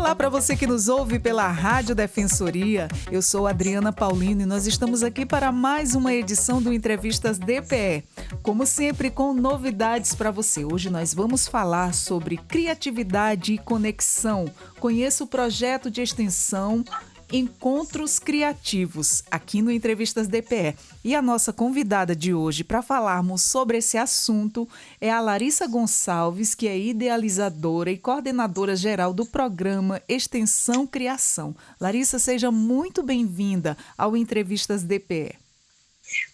Olá para você que nos ouve pela Rádio Defensoria. Eu sou Adriana Paulino e nós estamos aqui para mais uma edição do Entrevistas DPE. Como sempre, com novidades para você. Hoje nós vamos falar sobre criatividade e conexão. Conheça o projeto de extensão Encontros Criativos, aqui no Entrevistas DPE. E a nossa convidada de hoje para falarmos sobre esse assunto é a Larissa Gonçalves, que é idealizadora e coordenadora geral do programa Extensão Criação. Larissa, seja muito bem-vinda ao Entrevistas DPE.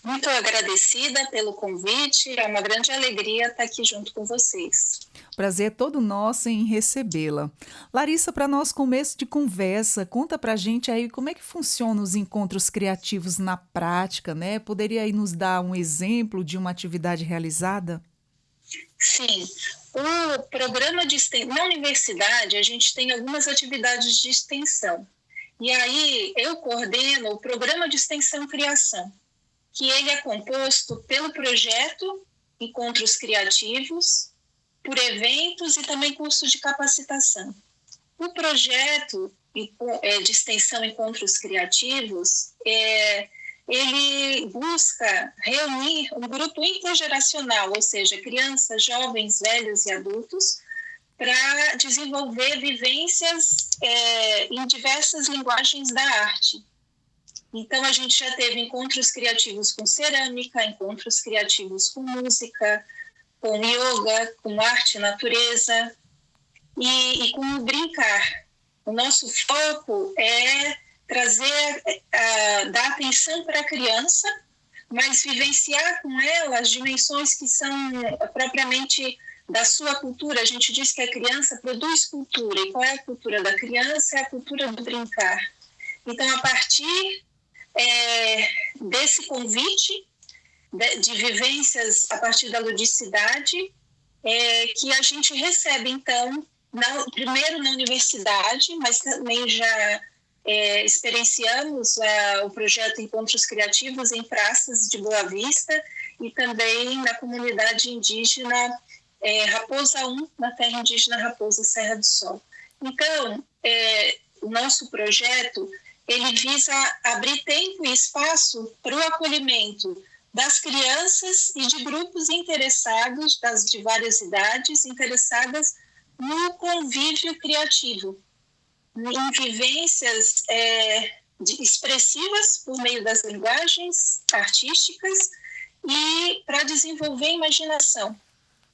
Muito agradecida pelo convite, é uma grande alegria estar aqui junto com vocês. Prazer é todo nosso em recebê-la. Larissa, para nosso começo de conversa, conta pra gente aí como é que funcionam os encontros criativos na prática, né? Poderia aí nos dar um exemplo de uma atividade realizada? Sim, o programa de extensão, na universidade a gente tem algumas atividades de extensão. E aí eu coordeno o programa de extensão Criação, que ele é composto pelo projeto Encontros Criativos, por eventos e também cursos de capacitação. O projeto de extensão Encontros Criativos, ele busca reunir um grupo intergeracional, ou seja, crianças, jovens, velhos e adultos, para desenvolver vivências em diversas linguagens da arte. Então, a gente já teve encontros criativos com cerâmica, encontros criativos com música, com yoga, com arte e natureza e com o brincar. O nosso foco é trazer, dar atenção para a criança, mas vivenciar com ela as dimensões que são propriamente da sua cultura. A gente diz que a criança produz cultura, e qual é a cultura da criança? É a cultura do brincar. Então, a partir desse convite de vivências a partir da ludicidade, que a gente recebe, então, primeiro na universidade, mas também já experienciamos o projeto Encontros Criativos em praças de Boa Vista e também na comunidade indígena Raposa 1, na terra indígena Raposa Serra do Sol. Então, o nosso projeto ele visa abrir tempo e espaço para o acolhimento das crianças e de grupos interessados, de várias idades, interessadas no convívio criativo, em vivências expressivas por meio das linguagens artísticas e para desenvolver a imaginação.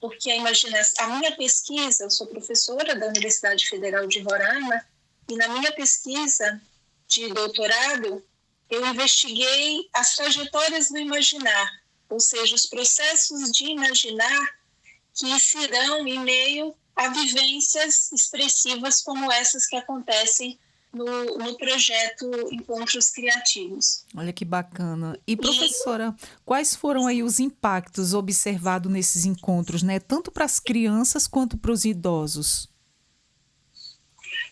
Porque a minha pesquisa, eu sou professora da Universidade Federal de Roraima, e na minha pesquisa de doutorado, eu investiguei as trajetórias do imaginar, ou seja, os processos de imaginar que se dão em meio a vivências expressivas como essas que acontecem no projeto Encontros Criativos. Olha que bacana. E, professora, quais foram aí os impactos observados nesses encontros, né? Tanto para as crianças quanto para os idosos?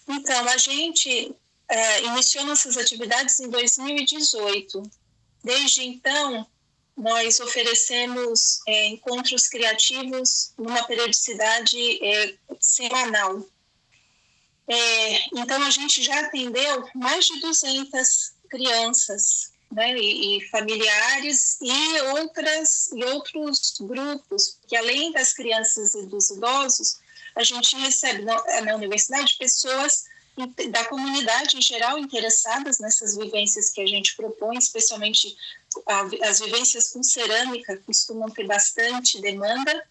Então, a gente iniciou nossas atividades em 2018. Desde então, nós oferecemos encontros criativos numa periodicidade semanal. Então, a gente já atendeu mais de 200 crianças, né, e familiares e outros grupos, que além das crianças e dos idosos, a gente recebe na universidade pessoas da comunidade em geral interessadas nessas vivências que a gente propõe, especialmente as vivências com cerâmica costumam ter bastante demanda.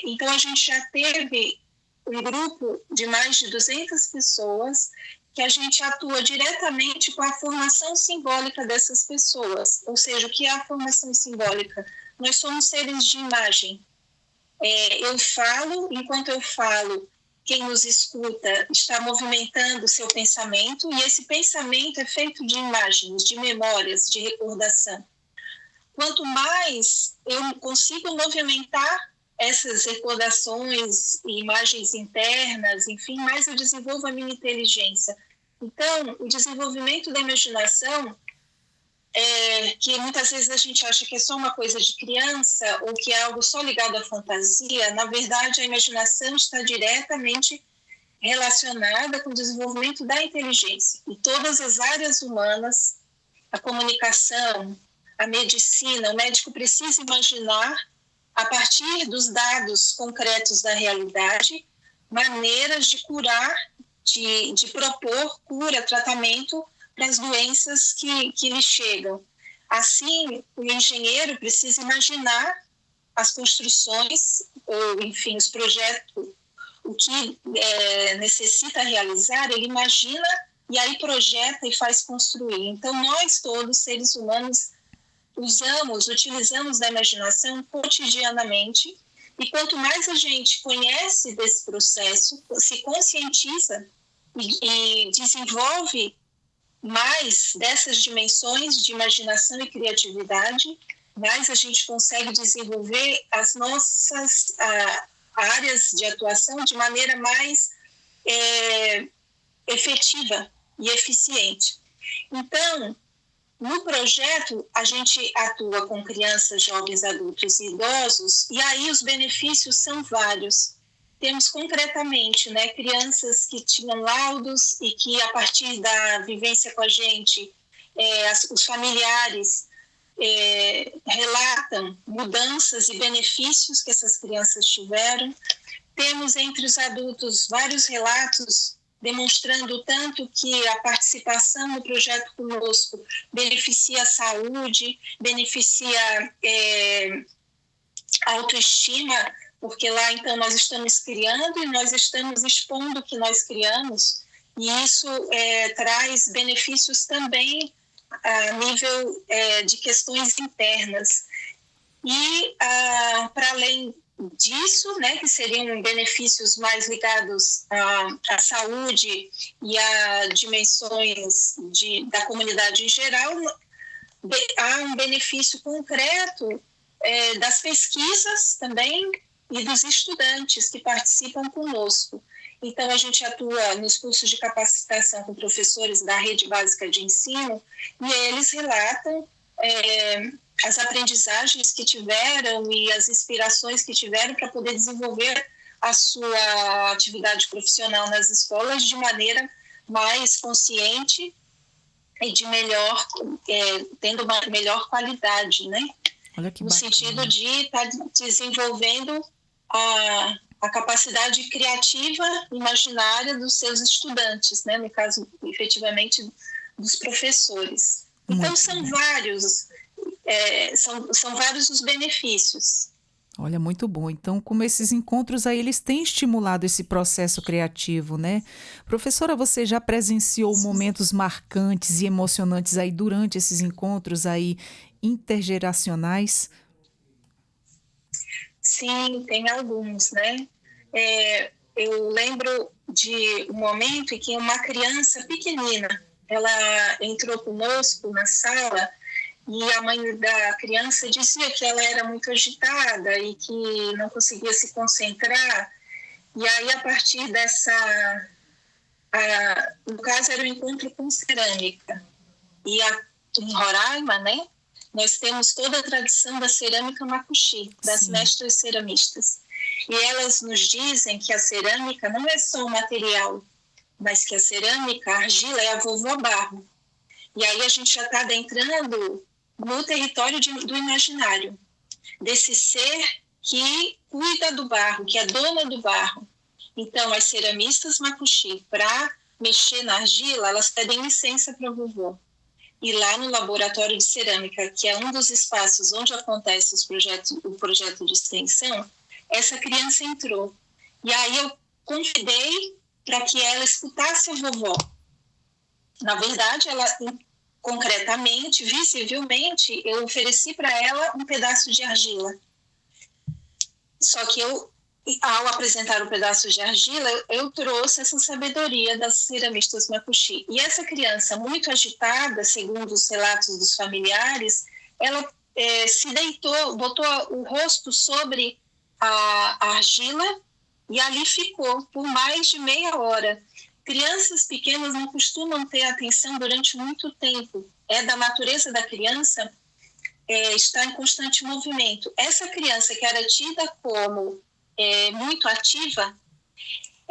Então, a gente já teve um grupo de mais de 200 pessoas que a gente atua diretamente com a formação simbólica dessas pessoas. Ou seja, o que é a formação simbólica? Nós somos seres de imagem. Enquanto eu falo, quem nos escuta está movimentando o seu pensamento, e esse pensamento é feito de imagens, de memórias, de recordação. Quanto mais eu consigo movimentar essas recordações e imagens internas, enfim, mais eu desenvolvo a minha inteligência. Então, o desenvolvimento da imaginação, que muitas vezes a gente acha que é só uma coisa de criança ou que é algo só ligado à fantasia, na verdade a imaginação está diretamente relacionada com o desenvolvimento da inteligência. E todas as áreas humanas, a comunicação, a medicina, o médico precisa imaginar, a partir dos dados concretos da realidade, maneiras de curar, de propor cura, tratamento para as doenças que lhe chegam. Assim, o engenheiro precisa imaginar as construções, ou, enfim, os projetos, o que necessita realizar, ele imagina e aí projeta e faz construir. Então, nós todos, seres humanos, utilizamos da imaginação cotidianamente, e quanto mais a gente conhece desse processo, se conscientiza e desenvolve mais dessas dimensões de imaginação e criatividade, mais a gente consegue desenvolver as nossas áreas de atuação de maneira mais efetiva e eficiente. Então, no projeto, a gente atua com crianças, jovens, adultos e idosos, e aí os benefícios são vários. Temos concretamente, né, crianças que tinham laudos e que, a partir da vivência com a gente, os familiares relatam mudanças e benefícios que essas crianças tiveram. Temos entre os adultos vários relatos demonstrando tanto que a participação no projeto conosco beneficia a saúde, beneficia a autoestima, porque lá, então, nós estamos criando e nós estamos expondo o que nós criamos, e isso traz benefícios também a nível de questões internas. E, para além disso, né, que seriam benefícios mais ligados à saúde e a dimensões da comunidade em geral, há um benefício concreto das pesquisas também e dos estudantes que participam conosco. Então, a gente atua nos cursos de capacitação com professores da rede básica de ensino, e eles relatam as aprendizagens que tiveram e as inspirações que tiveram para poder desenvolver a sua atividade profissional nas escolas de maneira mais consciente e de tendo uma melhor qualidade, né? Olha que no bacana. Sentido de estar desenvolvendo a capacidade criativa e imaginária dos seus estudantes, né? No caso, efetivamente, dos professores. Então, são vários os benefícios. Olha, muito bom. Então, como esses encontros aí, eles têm estimulado esse processo criativo, né? Professora, você já presenciou momentos marcantes e emocionantes aí durante esses encontros aí intergeracionais? Sim, tem alguns, né? Eu lembro de um momento em que uma criança pequenina, ela entrou conosco na sala, e a mãe da criança dizia que ela era muito agitada e que não conseguia se concentrar. E aí, a partir dessa... no caso, era um encontro com cerâmica. E em Roraima, né, nós temos toda a tradição da cerâmica macuxi, das mestras ceramistas. E elas nos dizem que a cerâmica não é só um material, mas que a cerâmica, a argila, é a vovó barro. E aí a gente já está adentrando no território do imaginário, desse ser que cuida do barro, que é dona do barro. Então, as ceramistas macuxi, para mexer na argila, elas pedem licença para o vovô. E lá no laboratório de cerâmica, que é um dos espaços onde acontece o projeto de extensão, essa criança entrou. E aí eu convidei para que ela escutasse a vovó. Na verdade, ela... concretamente, visivelmente, eu ofereci para ela um pedaço de argila. Só que ao apresentar o pedaço de argila, eu trouxe essa sabedoria das ceramistas macuxi. E essa criança, muito agitada, segundo os relatos dos familiares, ela se deitou, botou o rosto sobre a argila e ali ficou por mais de meia hora. Crianças pequenas não costumam ter atenção durante muito tempo. É da natureza da criança estar em constante movimento. Essa criança que era tida como muito ativa,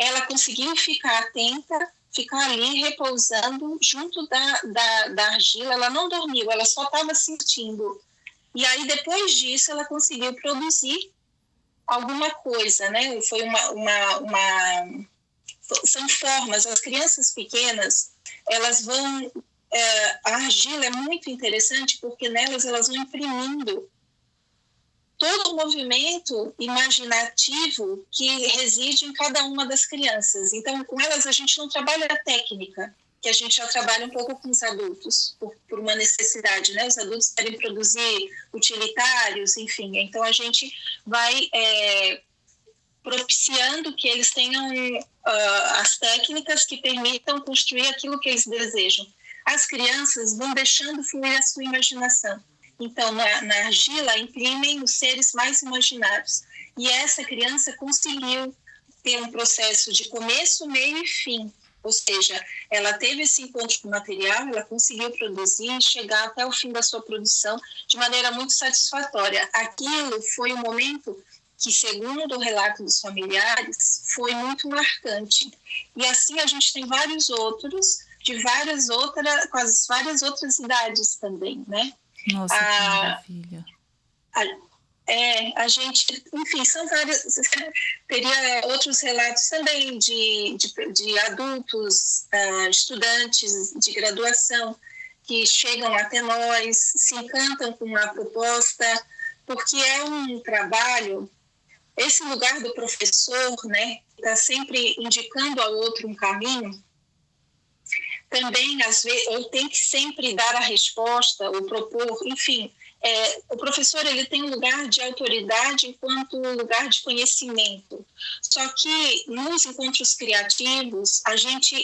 ela conseguiu ficar atenta, ficar ali repousando junto da argila. Ela não dormiu, ela só estava sentindo. E aí, depois disso, ela conseguiu produzir alguma coisa, né? Foi são formas. As crianças pequenas, elas vão... a argila é muito interessante porque nelas elas vão imprimindo todo o movimento imaginativo que reside em cada uma das crianças. Então, com elas a gente não trabalha a técnica, que a gente já trabalha um pouco com os adultos, por uma necessidade, né? Os adultos querem produzir utilitários, enfim. Então, a gente vai propiciando que eles tenham as técnicas que permitam construir aquilo que eles desejam. As crianças vão deixando fluir a sua imaginação. Então, na argila, imprimem os seres mais imaginários. E essa criança conseguiu ter um processo de começo, meio e fim. Ou seja, ela teve esse encontro com o material, ela conseguiu produzir e chegar até o fim da sua produção de maneira muito satisfatória. Aquilo foi um momento que, segundo o relato dos familiares, foi muito marcante. E assim a gente tem vários outros, com as várias outras idades também, né? Nossa, que maravilha. A gente, enfim, são várias. Teria outros relatos também de adultos, estudantes de graduação, que chegam até nós, se encantam com a proposta, porque é um trabalho, esse lugar do professor, né, está sempre indicando ao outro um caminho. Também, às vezes, ou tem que sempre dar a resposta, ou propor, enfim, o professor ele tem um lugar de autoridade enquanto lugar de conhecimento. Só que nos encontros criativos,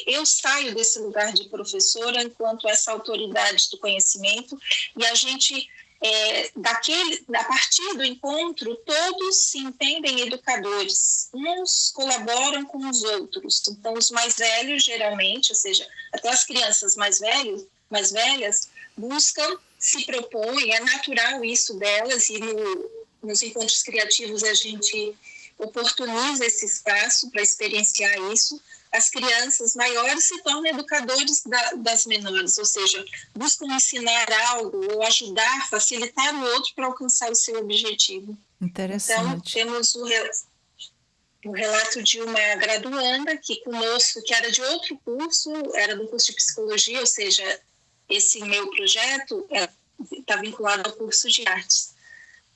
eu saio desse lugar de professora enquanto essa autoridade do conhecimento, e a gente, a partir do encontro, todos se entendem educadores. Uns colaboram com os outros. Então, os mais velhos, geralmente, ou seja, até as crianças mais velhas, buscam, se propõem, é natural isso delas, e nos encontros criativos a gente oportuniza esse espaço para experienciar isso. As crianças maiores se tornam educadores das menores, ou seja, buscam ensinar algo ou ajudar, facilitar o outro para alcançar o seu objetivo. Interessante. Então, temos o relato de uma graduanda que conosco, que era de outro curso, era do curso de psicologia, ou seja, esse meu projeto está vinculado ao curso de artes.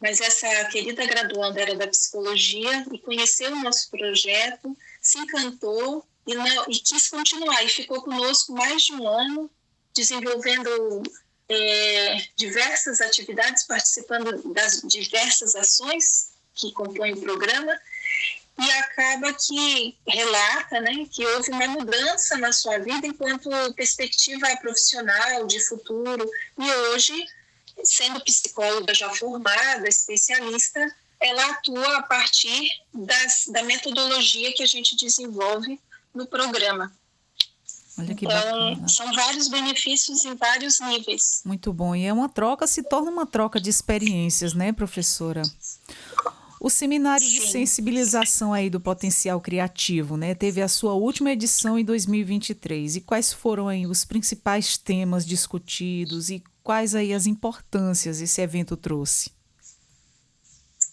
Mas essa querida graduanda era da psicologia e conheceu o nosso projeto, se encantou e quis continuar. E ficou conosco mais de um ano, desenvolvendo diversas atividades, participando das diversas ações que compõem o programa. E acaba que relata, né, que houve uma mudança na sua vida enquanto perspectiva profissional de futuro. E hoje, sendo psicóloga já formada, especialista, ela atua a partir da metodologia que a gente desenvolve no programa. Olha que bacana. São vários benefícios em vários níveis. Muito bom. E se torna uma troca de experiências, né, professora? O seminário de sensibilização aí do potencial criativo, né, teve a sua última edição em 2023. E quais foram aí os principais temas discutidos e quais aí as importâncias esse evento trouxe?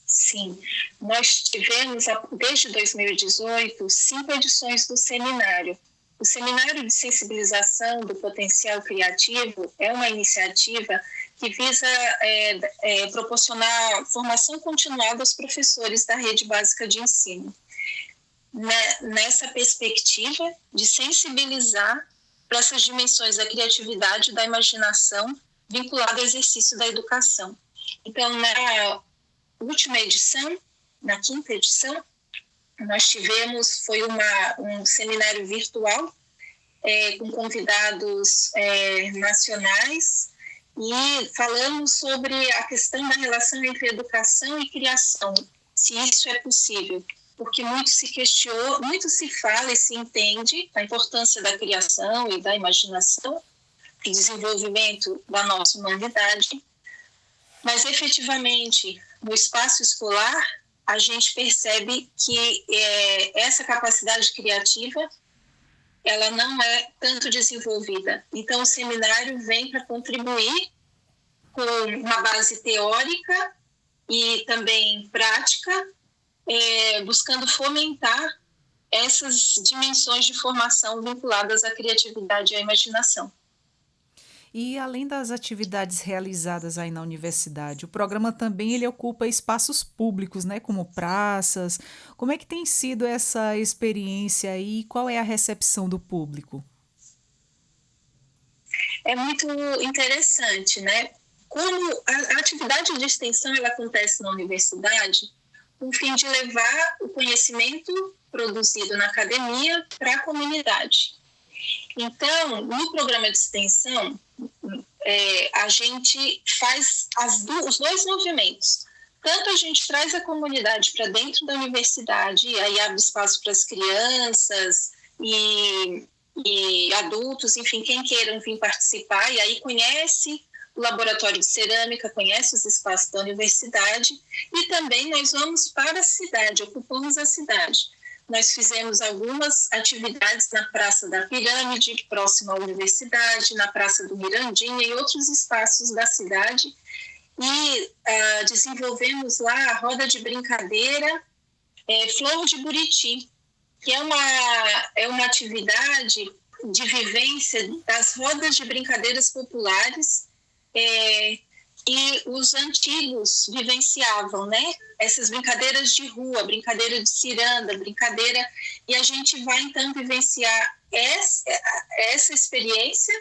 Sim, nós tivemos, desde 2018, 5 edições do seminário. O Seminário de Sensibilização do Potencial Criativo é uma iniciativa que visa proporcionar formação continuada aos professores da rede básica de ensino. Nessa perspectiva de sensibilizar para essas dimensões da criatividade e da imaginação vinculada ao exercício da educação. Então, na última edição, na 5ª edição, foi um seminário virtual com convidados nacionais e falamos sobre a questão da relação entre educação e criação, se isso é possível, porque muito se fala e se entende a importância da criação e da imaginação para o desenvolvimento da nossa humanidade, mas efetivamente no espaço escolar a gente percebe que essa capacidade criativa ela não é tanto desenvolvida. Então, o seminário vem para contribuir com uma base teórica e também prática, buscando fomentar essas dimensões de formação vinculadas à criatividade e à imaginação. E além das atividades realizadas aí na universidade, o programa também ele ocupa espaços públicos, né, como praças. Como é que tem sido essa experiência aí e qual é a recepção do público? É muito interessante, né? Como a atividade de extensão ela acontece na universidade, com o fim de levar o conhecimento produzido na academia para a comunidade. Então, no programa de extensão, a gente faz os dois movimentos. Tanto a gente traz a comunidade para dentro da universidade, e aí abre espaço para as crianças e adultos, enfim, quem queiram vir participar, e aí conhece o laboratório de cerâmica, conhece os espaços da universidade, e também nós vamos para a cidade, ocupamos a cidade. Nós fizemos algumas atividades na Praça da Pirâmide, próxima à universidade, na Praça do Mirandinha e outros espaços da cidade. E desenvolvemos lá a roda de brincadeira Flor de Buriti, que é uma atividade de vivência das rodas de brincadeiras populares que os antigos vivenciavam, né? Essas brincadeiras de rua, brincadeira de ciranda, brincadeira... E a gente vai, então, vivenciar essa experiência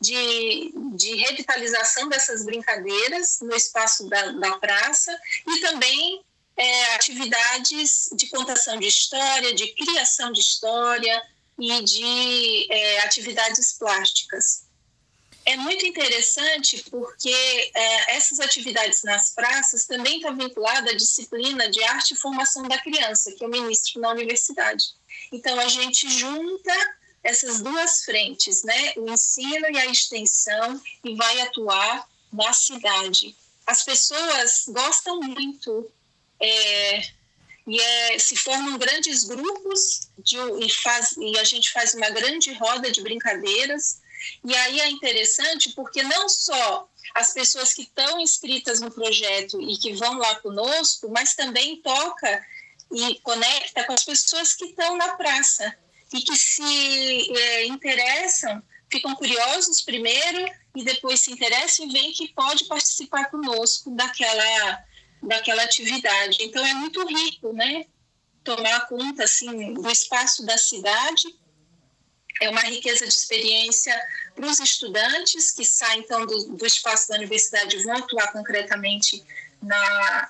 de revitalização dessas brincadeiras no espaço da praça e também atividades de contação de história, de criação de história e de atividades plásticas. É muito interessante porque essas atividades nas praças também estão vinculadas à disciplina de arte e formação da criança, que eu ministro na universidade. Então, a gente junta essas duas frentes, né? O ensino e a extensão, e vai atuar na cidade. As pessoas gostam muito se formam grandes grupos e a gente faz uma grande roda de brincadeiras. E aí é interessante porque não só as pessoas que estão inscritas no projeto e que vão lá conosco, mas também toca e conecta com as pessoas que estão na praça e que se interessam, ficam curiosos primeiro e depois se interessam e veem que pode participar conosco daquela atividade. Então é muito rico, né? Tomar conta assim, do espaço da cidade. É uma riqueza de experiência para os estudantes que saem, então, do espaço da universidade e vão atuar concretamente na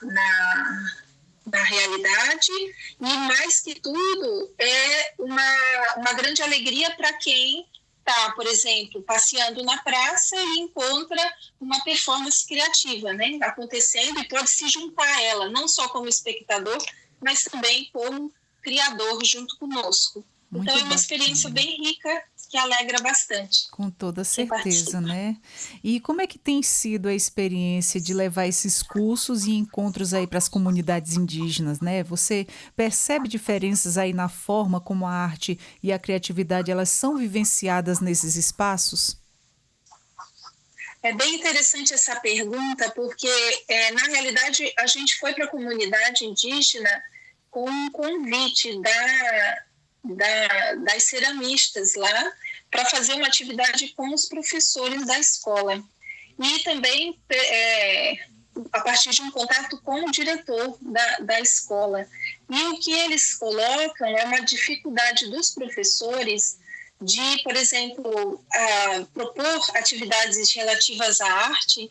realidade. E, mais que tudo, é uma grande alegria para quem está, por exemplo, passeando na praça e encontra uma performance criativa, né, acontecendo e pode se juntar a ela, não só como espectador, mas também como criador junto conosco. Muito Então, é uma bacana. experiência bem rica que alegra bastante. Com toda Quem certeza, participa. né? E como é que tem sido a experiência de levar esses cursos e encontros aí para as comunidades indígenas, né? Você percebe diferenças aí na forma como a arte e a criatividade elas são vivenciadas nesses espaços? É bem interessante essa pergunta, porque, na realidade, a gente foi para a comunidade indígena com um convite das ceramistas lá para fazer uma atividade com os professores da escola. E também a partir de um contato com o diretor da escola. E o que eles colocam é uma dificuldade dos professores de, por exemplo, propor atividades relativas à arte,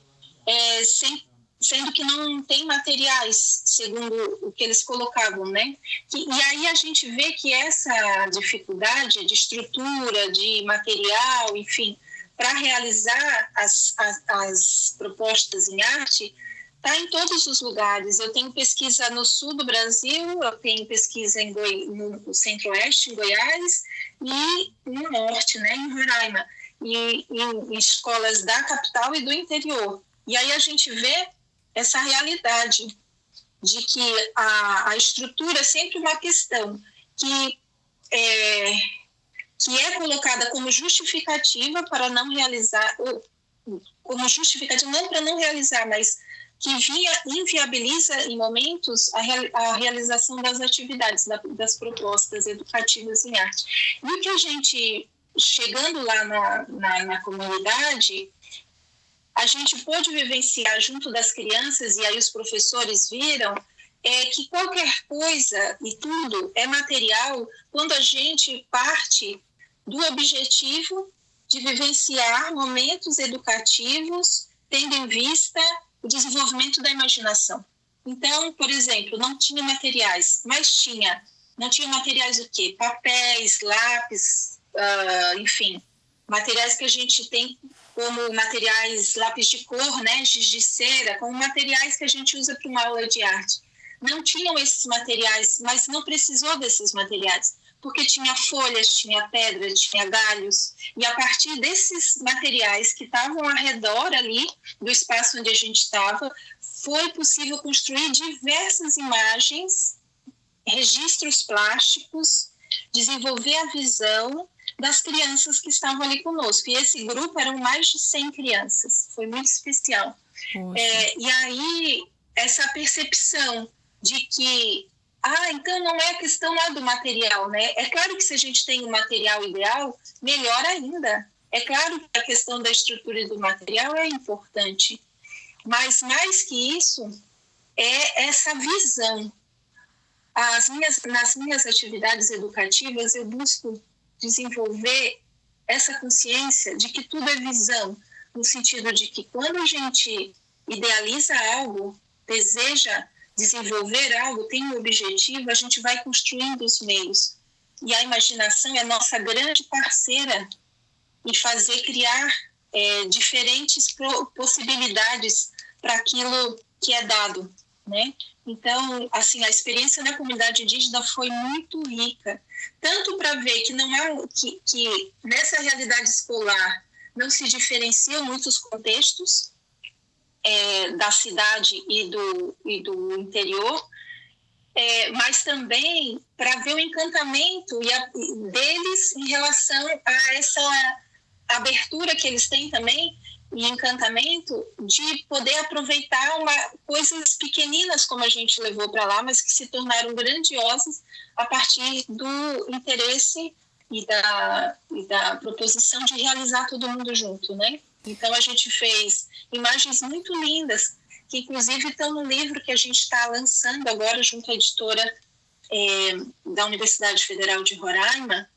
sendo que não tem materiais, segundo o que eles colocavam, né? E aí a gente vê que essa dificuldade de estrutura, de material, enfim, para realizar as propostas em arte, está em todos os lugares. Eu tenho pesquisa no sul do Brasil, eu tenho pesquisa no centro-oeste, em Goiás, e no norte, né, em Roraima, e em escolas da capital e do interior. E aí a gente vê essa realidade de que a estrutura é sempre uma questão que é colocada como justificativa para não realizar, ou como justificativa não para não realizar, mas que inviabiliza em momentos a realização das atividades, das propostas educativas em arte. E o que a gente, chegando lá na comunidade, a gente pôde vivenciar junto das crianças, e aí os professores viram, que qualquer coisa e tudo é material quando a gente parte do objetivo de vivenciar momentos educativos, tendo em vista o desenvolvimento da imaginação. Então, por exemplo, não tinha materiais, mas não tinha materiais o quê? Papéis, lápis, enfim, materiais que a gente tem como materiais, lápis de cor, né, giz de cera, como materiais que a gente usa para uma aula de arte. Não tinham esses materiais, mas não precisou desses materiais, porque tinha folhas, tinha pedras, tinha galhos, e a partir desses materiais que estavam ao redor ali do espaço onde a gente estava, foi possível construir diversas imagens, registros plásticos, desenvolver a visão das crianças que estavam ali conosco. E esse grupo eram mais de 100 crianças, foi muito especial. E aí, essa percepção de que então não é a questão lá do material, né? É claro que se a gente tem um material ideal, melhor ainda. É claro que a questão da estrutura e do material é importante, mas mais que isso, é essa visão. Nas minhas atividades educativas, eu busco desenvolver essa consciência de que tudo é visão, no sentido de que quando a gente idealiza algo, deseja desenvolver algo, tem um objetivo, a gente vai construindo os meios. E a imaginação é nossa grande parceira em fazer criar diferentes possibilidades para aquilo que é dado, né? Então, assim, a experiência na comunidade indígena foi muito rica, tanto para ver que não que nessa realidade escolar não se diferenciam muitos contextos da cidade e do interior, mas também para ver o encantamento deles em relação a essa abertura que eles têm também, e encantamento de poder aproveitar coisas pequeninas como a gente levou para lá, mas que se tornaram grandiosas a partir do interesse e da proposição de realizar todo mundo junto, né? Então a gente fez imagens muito lindas, que inclusive estão no livro que a gente está lançando agora junto à editora da Universidade Federal de Roraima.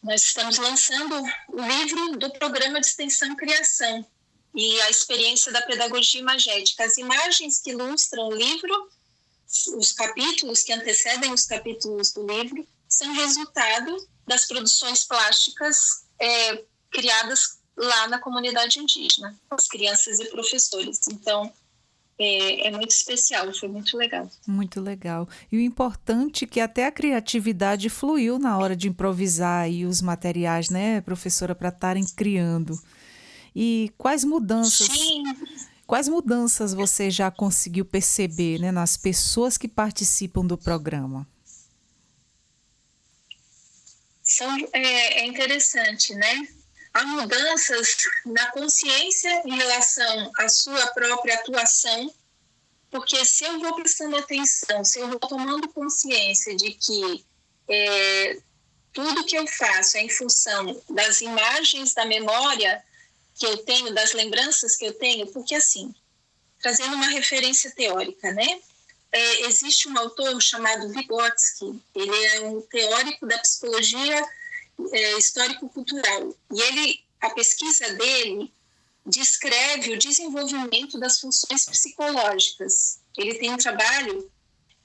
Nós estamos lançando o livro do Programa de Extensão Criação e a experiência da pedagogia imagética. As imagens que ilustram o livro, os capítulos que antecedem os capítulos do livro, são resultado das produções plásticas criadas lá na comunidade indígena, com as crianças e professores. Então, é muito especial, foi muito legal. Muito legal. E o importante é que até a criatividade fluiu na hora de improvisar aí os materiais, né, professora, para estarem criando. E quais mudanças você já conseguiu perceber, né, nas pessoas que participam do programa? É interessante, né? Há mudanças na consciência em relação à sua própria atuação, porque se eu vou prestando atenção, se eu vou tomando consciência de que tudo que eu faço é em função das imagens da memória que eu tenho, das lembranças que eu tenho, porque assim, trazendo uma referência teórica, né? Existe um autor chamado Vygotsky, ele é um teórico da psicologia histórico-cultural, e a pesquisa dele descreve o desenvolvimento das funções psicológicas. Ele tem um trabalho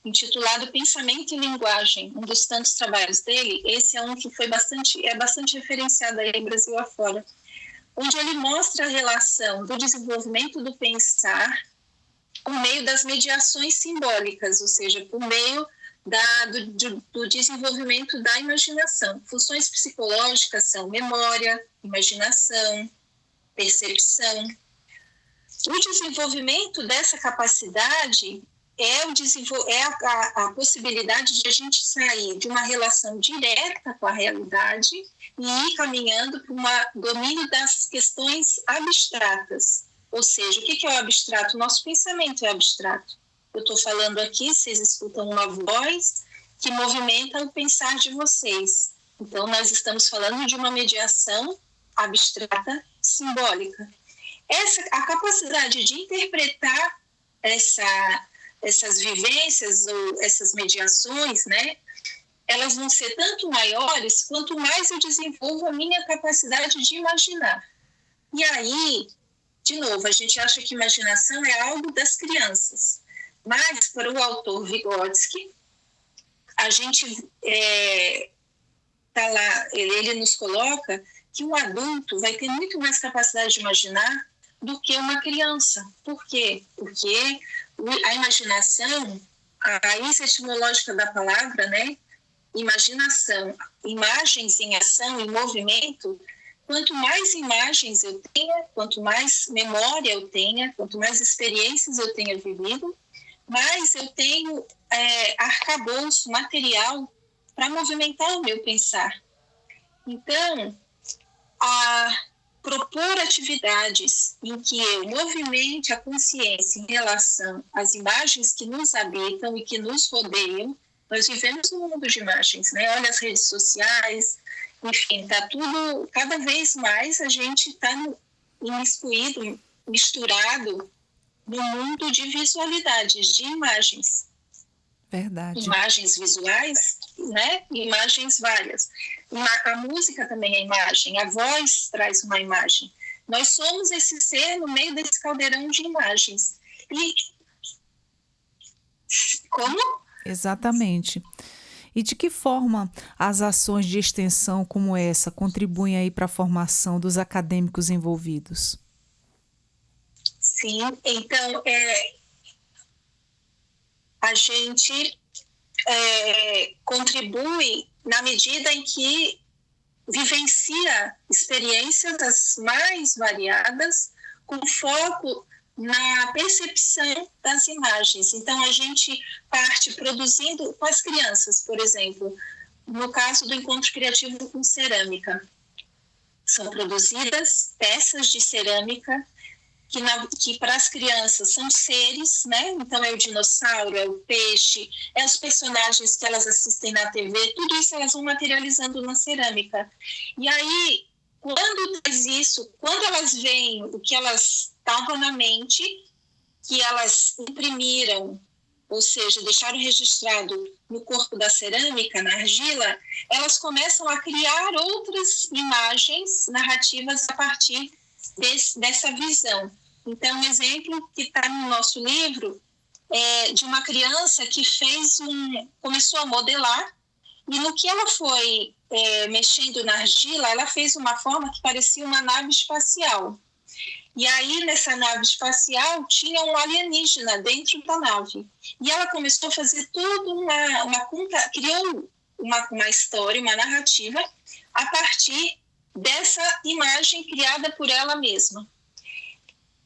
intitulado Pensamento e Linguagem, um dos tantos trabalhos dele. Esse é um que é bastante referenciado aí no Brasil afora, onde ele mostra a relação do desenvolvimento do pensar por meio das mediações simbólicas, ou seja, por meio do desenvolvimento da imaginação. Funções psicológicas são memória, imaginação, percepção. O desenvolvimento dessa capacidade a possibilidade de a gente sair de uma relação direta com a realidade e ir caminhando para um domínio das questões abstratas. Ou seja, o que é o abstrato? O nosso pensamento é abstrato. Eu estou falando aqui, vocês escutam uma voz que movimenta o pensar de vocês. Então, nós estamos falando de uma mediação abstrata simbólica. A capacidade de interpretar essas vivências ou essas mediações, né, elas vão ser tanto maiores quanto mais eu desenvolvo a minha capacidade de imaginar. E aí, de novo, a gente acha que imaginação é algo das crianças, mas para o autor Vygotsky, a gente tá lá, ele nos coloca que o adulto vai ter muito mais capacidade de imaginar do que uma criança. Por quê? Porque a imaginação, a raiz etimológica da palavra, né? Imaginação, imagens em ação, em movimento, quanto mais imagens eu tenha, quanto mais memória eu tenha, quanto mais experiências eu tenha vivido, mais eu tenho arcabouço, material para movimentar o meu pensar. Então, propor atividades em que eu movimente a consciência em relação às imagens que nos habitam e que nos rodeiam. Nós vivemos num mundo de imagens, né? Olha as redes sociais, enfim, está tudo, cada vez mais a gente está imiscuído, misturado no mundo de visualidades, de imagens. Verdade. Imagens visuais, né? Imagens várias. A música também é imagem, a voz traz uma imagem. Nós somos esse ser no meio desse caldeirão de imagens. E como? Exatamente. E de que forma as ações de extensão como essa contribuem aí para a formação dos acadêmicos envolvidos? Sim, então a gente contribui na medida em que vivencia experiências as mais variadas com foco na percepção das imagens. Então, a gente parte produzindo com as crianças, por exemplo, no caso do Encontro Criativo com Cerâmica. São produzidas peças de cerâmica que para as crianças são seres, né? Então é o dinossauro, é o peixe, é os personagens que elas assistem na TV, tudo isso elas vão materializando na cerâmica. E aí, quando faz isso, quando elas veem o que elas estavam na mente, que elas imprimiram, ou seja, deixaram registrado no corpo da cerâmica, na argila, elas começam a criar outras imagens narrativas a partir dessa visão. Então, um exemplo que está no nosso livro é de uma criança que começou a modelar, e no que ela foi mexendo na argila, ela fez uma forma que parecia uma nave espacial. E aí, nessa nave espacial, tinha um alienígena dentro da nave. E ela começou a fazer tudo criou uma história, uma narrativa, a partir dessa imagem criada por ela mesma.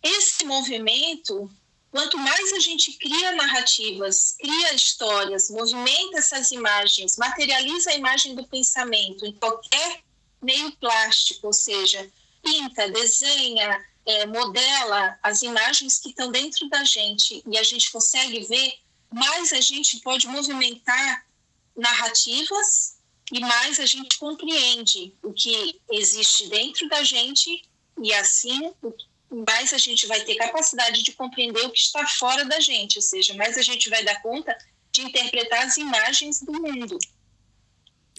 Esse movimento, quanto mais a gente cria narrativas, cria histórias, movimenta essas imagens, materializa a imagem do pensamento em qualquer meio plástico, ou seja, pinta, desenha, modela as imagens que estão dentro da gente e a gente consegue ver, mais a gente pode movimentar narrativas e mais a gente compreende o que existe dentro da gente e assim mais a gente vai ter capacidade de compreender o que está fora da gente, ou seja, mais a gente vai dar conta de interpretar as imagens do mundo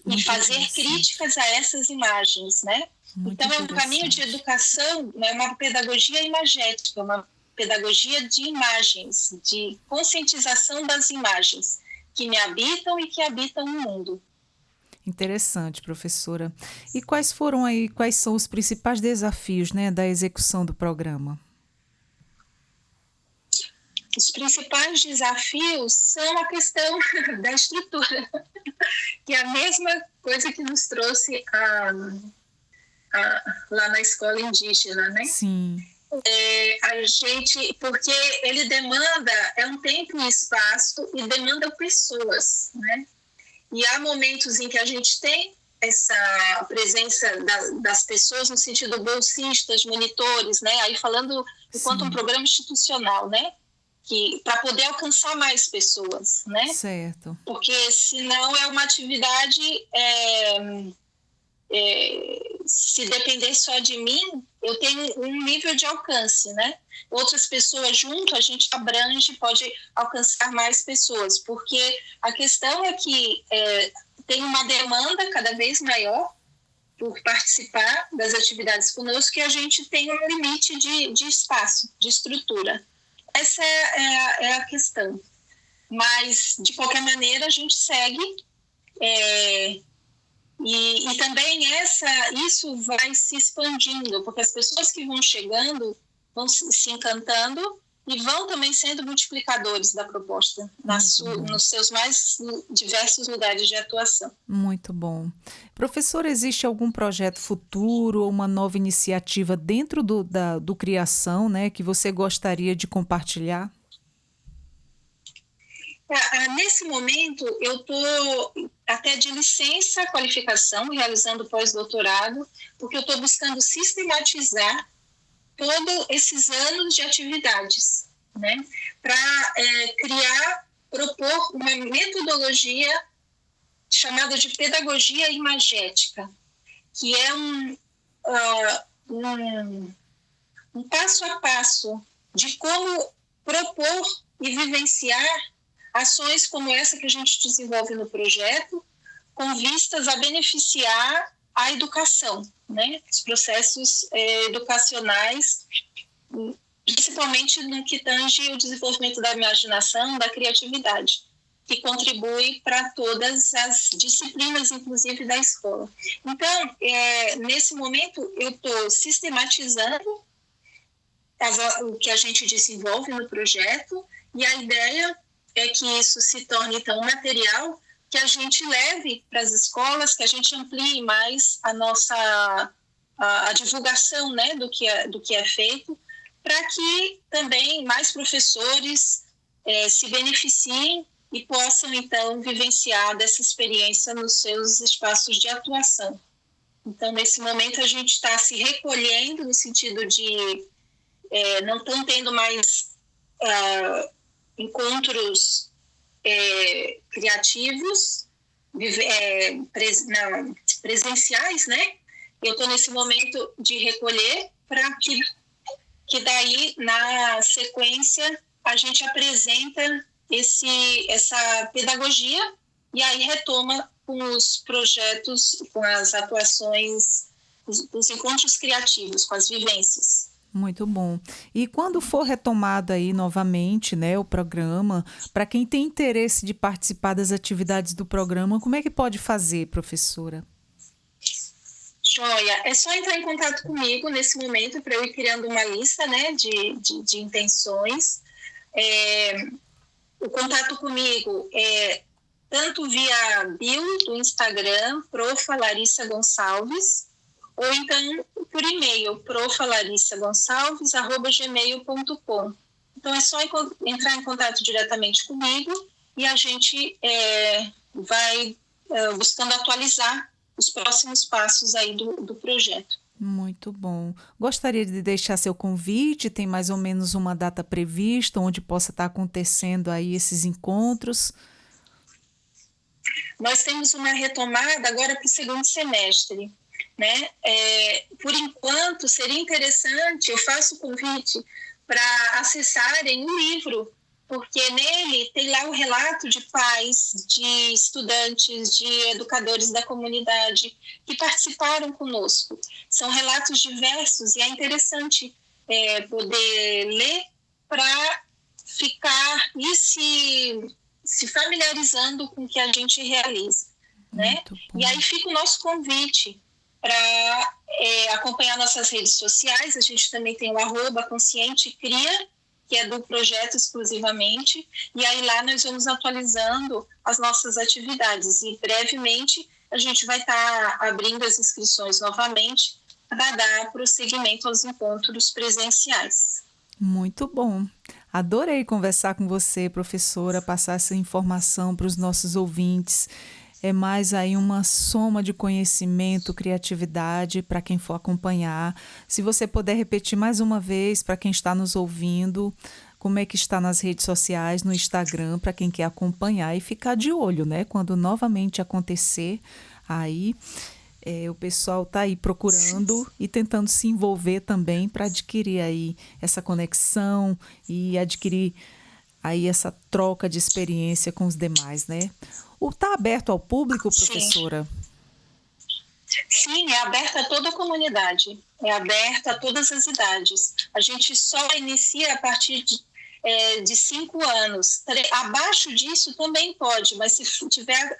e fazer críticas a essas imagens, né? Então é um caminho de educação, é uma pedagogia imagética, uma pedagogia de imagens, de conscientização das imagens que me habitam e que habitam o mundo. Interessante, professora. E quais são os principais desafios, né, da execução do programa? Os principais desafios são a questão da estrutura, que é a mesma coisa que nos trouxe lá na escola indígena, né? Sim. Porque ele demanda, é um tempo e espaço e demanda pessoas, né? E há momentos em que a gente tem essa presença das pessoas no sentido bolsistas, monitores, né? Aí falando enquanto um programa institucional, né? Que para poder alcançar mais pessoas, né? Certo. Porque senão é uma atividade se depender só de mim, eu tenho um nível de alcance, né? Outras pessoas junto, a gente abrange, pode alcançar mais pessoas, porque a questão é que tem uma demanda cada vez maior por participar das atividades conosco, e a gente tem um limite de espaço, de estrutura. Essa é a questão. Mas, de qualquer maneira, a gente segue e também isso vai se expandindo, porque as pessoas que vão chegando vão se encantando e vão também sendo multiplicadores da proposta nos seus mais diversos lugares de atuação. Muito bom. Professor, existe algum projeto futuro ou uma nova iniciativa dentro do Criação, né, que você gostaria de compartilhar? Nesse momento, eu estou até de licença qualificação, realizando pós-doutorado, porque eu estou buscando sistematizar todos esses anos de atividades, né? Para propor uma metodologia chamada de pedagogia imagética, que é um passo a passo de como propor e vivenciar ações como essa que a gente desenvolve no projeto, com vistas a beneficiar a educação, né? Os processos educacionais, principalmente no que tange o desenvolvimento da imaginação, da criatividade, que contribui para todas as disciplinas, inclusive da escola. Então, nesse momento, eu estou sistematizando o que a gente desenvolve no projeto, e a ideia é que isso se torne, então, um material que a gente leve para as escolas, que a gente amplie mais a divulgação, né, do que é feito, para que também mais professores se beneficiem e possam, então, vivenciar dessa experiência nos seus espaços de atuação. Então, nesse momento, a gente está se recolhendo no sentido de não estão tendo mais encontros criativos, presenciais, né? Eu estou nesse momento de recolher para que daí, na sequência, a gente apresenta essa pedagogia e aí retoma com os projetos, com as atuações, os encontros criativos, com as vivências. Muito bom. E quando for retomado aí novamente, né, o programa, para quem tem interesse de participar das atividades do programa, como é que pode fazer, professora? Joia, é só entrar em contato comigo nesse momento para eu ir criando uma lista, né, de intenções. O contato comigo é tanto via bio do Instagram, Profa Larissa Gonçalves, ou então por e-mail, profalarисsagonçalves@gmail.com. Então é só entrar em contato diretamente comigo e a gente vai buscando atualizar os próximos passos aí do projeto. Muito bom. Gostaria de deixar seu convite, tem mais ou menos uma data prevista onde possa estar acontecendo aí esses encontros? Nós temos uma retomada agora para o segundo semestre, né? Por enquanto, seria interessante, eu faço o convite para acessarem o livro, porque nele tem lá o relato de pais, de estudantes, de educadores da comunidade que participaram conosco. São relatos diversos e é interessante poder ler para ficar se familiarizando com o que a gente realiza, né? E aí fica o nosso convite para acompanhar nossas redes sociais. A gente também tem o @ConscienteCria, que é do projeto exclusivamente, e aí lá nós vamos atualizando as nossas atividades, e brevemente a gente vai estar abrindo as inscrições novamente para dar prosseguimento aos encontros presenciais. Muito bom. Adorei conversar com você, professora, passar essa informação para os nossos ouvintes. É mais aí uma soma de conhecimento, criatividade para quem for acompanhar. Se você puder repetir mais uma vez para quem está nos ouvindo, como é que está nas redes sociais, no Instagram, para quem quer acompanhar e ficar de olho, né? Quando novamente acontecer, aí o pessoal está aí procurando e tentando se envolver também para adquirir aí essa conexão e adquirir aí essa troca de experiência com os demais, né? Está aberto ao público, professora? Sim, é aberta a toda a comunidade, é aberta a todas as idades. A gente só inicia a partir de 5 anos. Abaixo disso também pode, mas se tiver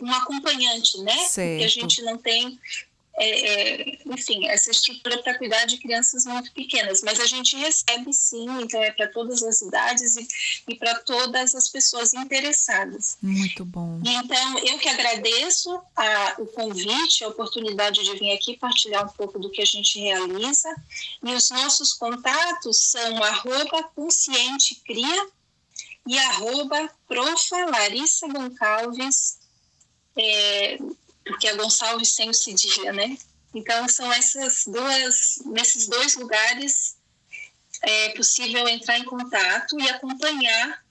um acompanhante, né? Certo. Porque a gente não tem, enfim, essa estrutura para cuidar de crianças muito pequenas, mas a gente recebe sim, então é para todas as idades e para todas as pessoas interessadas. Muito bom. Então, eu que agradeço o convite, a oportunidade de vir aqui partilhar um pouco do que a gente realiza, e os nossos contatos são @conscientecria e @profa.Larissa.Goncalves, porque é Gonçalves sem o cedilha, né? Então, são nesses 2 lugares é possível entrar em contato e acompanhar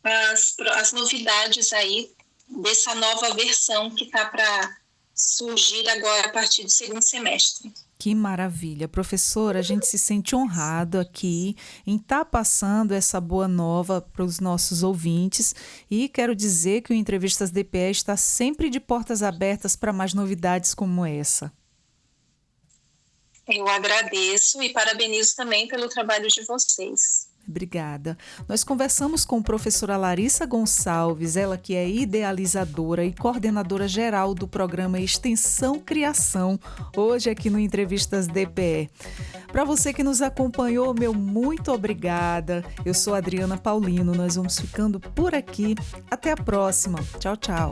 as novidades aí dessa nova versão que está para surgir agora a partir do 2º semestre. Que maravilha. Professora, a gente se sente honrado aqui em estar passando essa boa nova para os nossos ouvintes e quero dizer que o Entrevistas DPE está sempre de portas abertas para mais novidades como essa. Eu agradeço e parabenizo também pelo trabalho de vocês. Obrigada. Nós conversamos com a professora Larissa Gonçalves, ela que é idealizadora e coordenadora geral do programa Extensão Criação, hoje aqui no Entrevistas DPE. Para você que nos acompanhou, meu muito obrigada. Eu sou Adriana Paulino, nós vamos ficando por aqui. Até a próxima. Tchau, tchau.